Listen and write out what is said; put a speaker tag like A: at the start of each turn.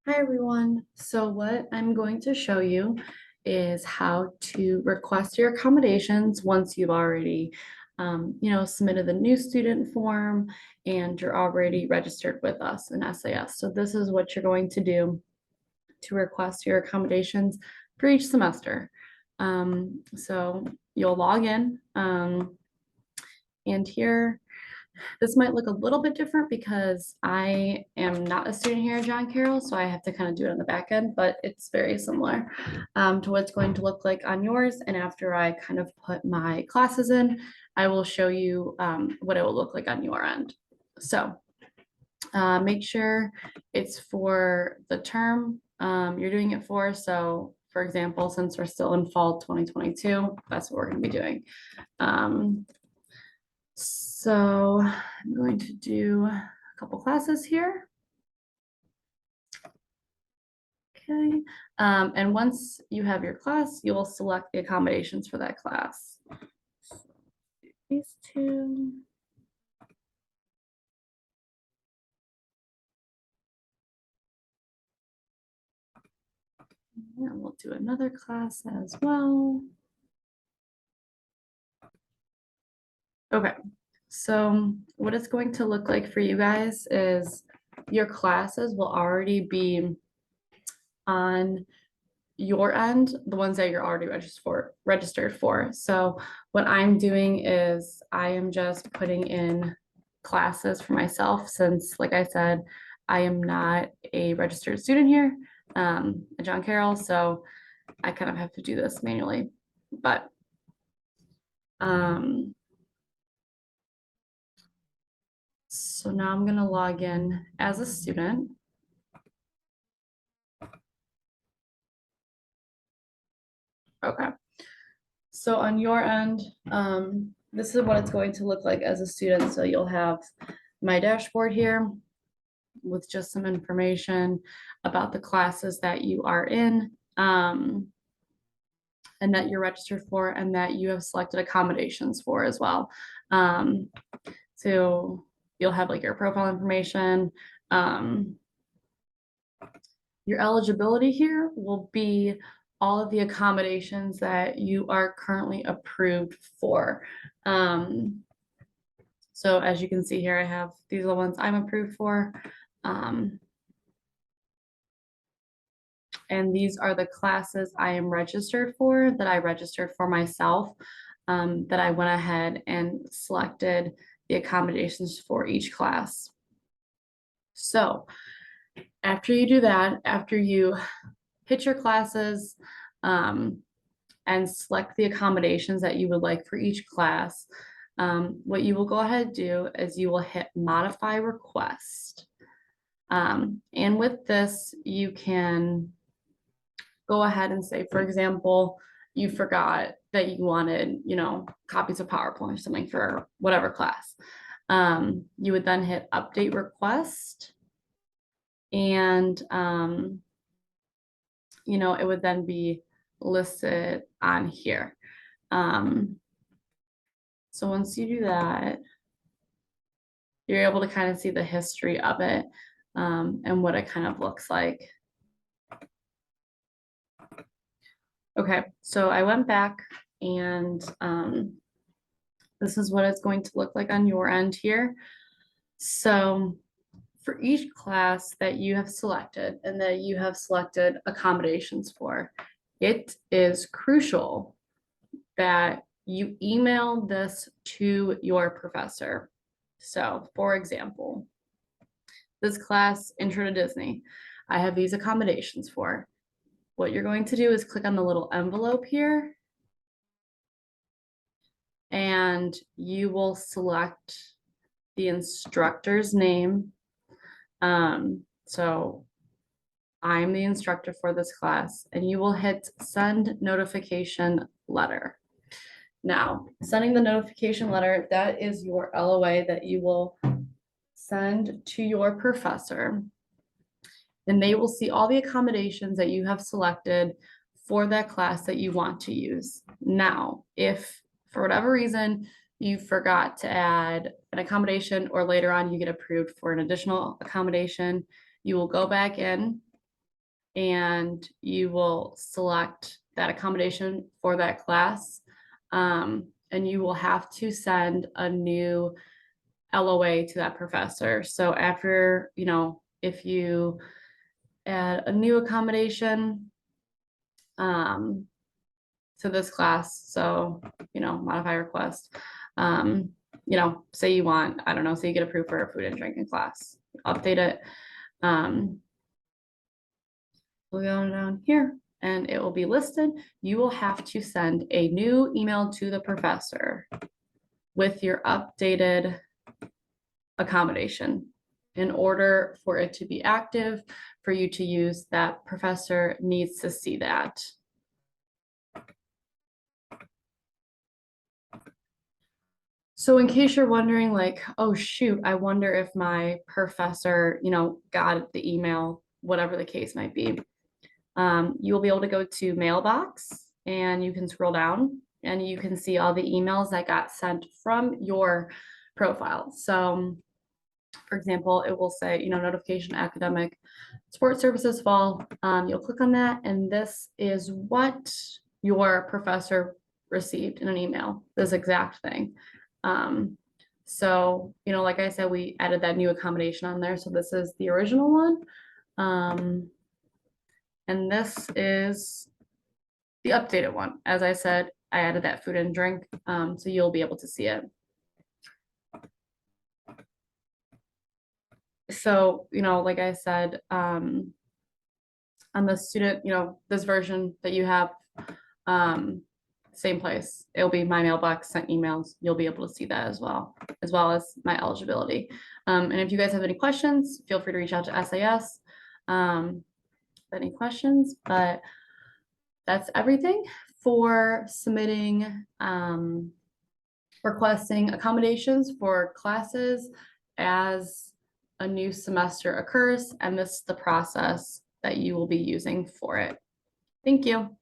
A: Hi everyone. So what I'm going to show you is how to request your accommodations once you've already, submitted the new student form and you're already registered with us in SAS. So this is what you're going to do to request your accommodations for each semester. So you'll log in, and here this might look a little bit different because I am not a student here at John Carroll, so I have to kind of do it on the back end, but it's very similar to what it's going to look like on yours. And after I kind of put my classes in, I will show you what it will look like on your end. So make sure it's for the term you're doing it for. So for example, since we're still in fall 2022, that's what we're going to be doing. So I'm going to do a couple classes here. Okay, and once you have your class, you will select the accommodations for that class. So these two. And we'll do another class as well. Okay, so what it's going to look like for you guys is your classes will already be on your end, the ones that you're already registered for. So what I'm doing is I am just putting in classes for myself since, like I said, I am not a registered student here at John Carroll, so I kind of have to do this manually. But so now I'm gonna log in as a student. Okay. So on your end, this is what it's going to look like as a student. So you'll have my dashboard here with just some information about the classes that you are in, and that you're registered for, and that you have selected accommodations for as well. So you'll have like your profile information. Your eligibility here will be all of the accommodations that you are currently approved for. So as you can see here, I have, these are the ones I'm approved for. And these are the classes I am registered for, that I registered for myself, that I went ahead and selected the accommodations for each class. So after you do that, after you hit your classes, and select the accommodations that you would like for each class, what you will go ahead and do is you will hit modify request. And with this, you can go ahead and say, for example, you forgot that you wanted, copies of PowerPoint or something for whatever class. You would then hit update request, and it would then be listed on here. So once you do that, you're able to kind of see the history of it, and what it kind of looks like. Okay, so I went back and this is what it's going to look like on your end here. So for each class that you have selected and that you have selected accommodations for, it is crucial that you email this to your professor. So for example, this class, Intro to Disney, I have these accommodations for. What you're going to do is click on the little envelope here, and you will select the instructor's name. So I'm the instructor for this class, and you will hit send notification letter. Now, sending the notification letter, that is your LOA that you will send to your professor. And they will see all the accommodations that you have selected for that class that you want to use. Now, if for whatever reason you forgot to add an accommodation, or later on you get approved for an additional accommodation, you will go back in and you will select that accommodation for that class. And you will have to send a new LOA to that professor. So after, if you add a new accommodation to this class, so, modify request, say you want, I don't know, say you get approved for a food and drinking class, update it. We'll go down here and it will be listed. You will have to send a new email to the professor with your updated accommodation. In order for it to be active, for you to use, that professor needs to see that. So in case you're wondering, like, oh shoot, I wonder if my professor, got the email, whatever the case might be. You will be able to go to mailbox and you can scroll down and you can see all the emails that got sent from your profile. So for example, it will say, notification academic support services fall. You'll click on that and this is what your professor received in an email, this exact thing. So, like I said, we added that new accommodation on there. So this is the original one. And this is the updated one. As I said, I added that food and drink, so you'll be able to see it. So, like I said, on the student, this version that you have, same place. It'll be my mailbox, sent emails. You'll be able to see that as well as my eligibility. And if you guys have any questions, feel free to reach out to SAS. Any questions, but that's everything for submitting, requesting accommodations for classes as a new semester occurs, and this is the process that you will be using for it. Thank you.